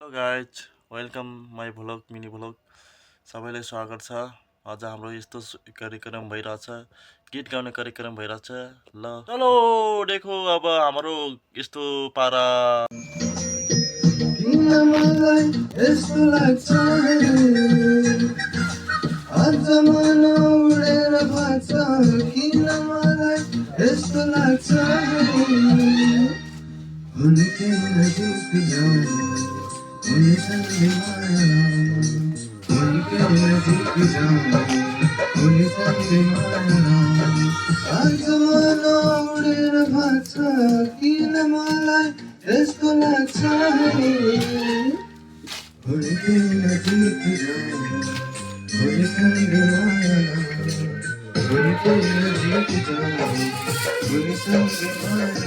Hello guys, welcome my vlog mini vlog. सबैलाई स्वागत छ। आज हाम्रो यस्तो कार्यक्रम भइरहेछ, गीत गाउने कार्यक्रम भइरहेछ। ल चलो देखो अब हाम्रो यस्तो पारा। किन मलाई यस्तो लाग्छ आज मन उडेर भाग्छ किन मलाई यस्तो लाग्छ उनकै नजिक जाऊँ उनीसँगै माया उनकै नजिक जाऊँ उनीसँगै माया आज मन उडेर भाग्छ किन मलाई यस्तो लाग्छ उनकै नजिक जाऊँ उनीसँगै माया उनकै नजिक जाऊँ उनीसँगै माया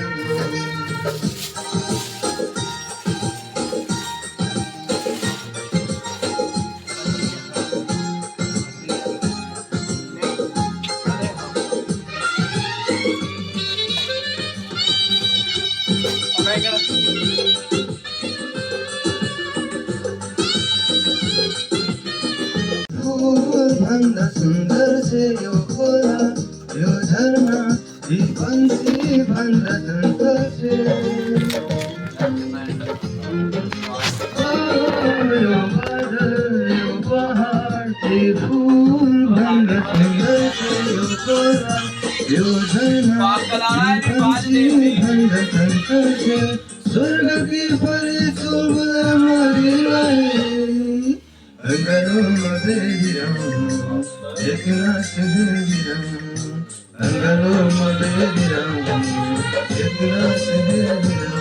भन्दा सुन्दर से यो खोला यो झरना यी पंछी भन्दा सुन्दर से यो बादल यो पहाड यी फूल भन्दा सुन्दर से यो खोला यो झरना यी पंछी भन्दा सुन्दर से स्वर्ग की परी चुलबुला मरिलाई अंगारों बेदिराऊं एक नाच बेदिराऊं अंगारों बेदिराऊं एक नाच बेदिराऊं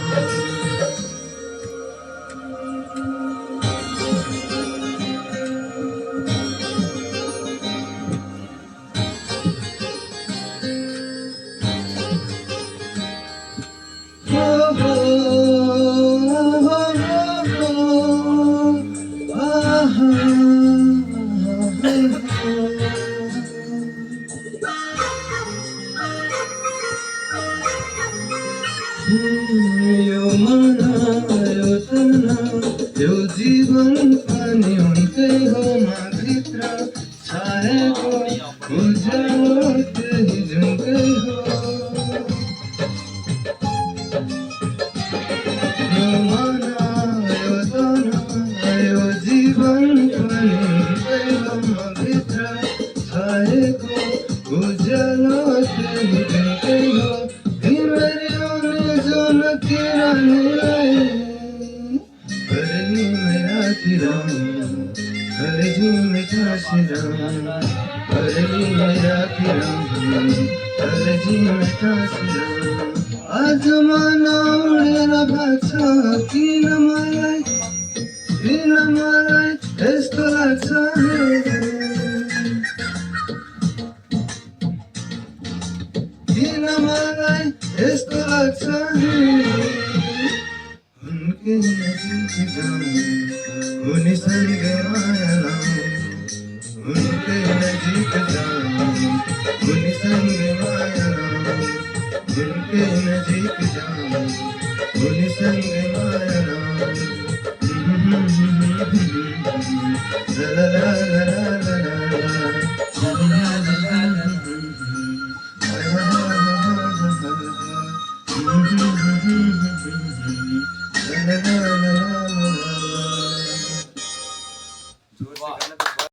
यो मना यो तना यो जीवन पनि उनकै हो माभित्र छाएको उज्यालो त्यही जुनकै हो यो मना यो तना यो जीवन पनि उनकै हो माभित्र छाएको उज्यालो त्यही जुनकै हो तिमीले जुन किरणलाई करेली मेरा किरण करेली मेरा किरण करेली मेरा किरण करेली मेरा किरण आज मन उडेर भाग्छ किन मलाई यस्तो लाग्छ किन मलाई यस्तो लाग्छ उनकै नजिक जाऊँ उनीसँगै माया लाऊँ उनकै नजिक जाऊँ उनीसँगै माया लाऊँ उनकै नजिक जाऊँ उनीसँगै माया लाऊँ ला ला ला ला ला ला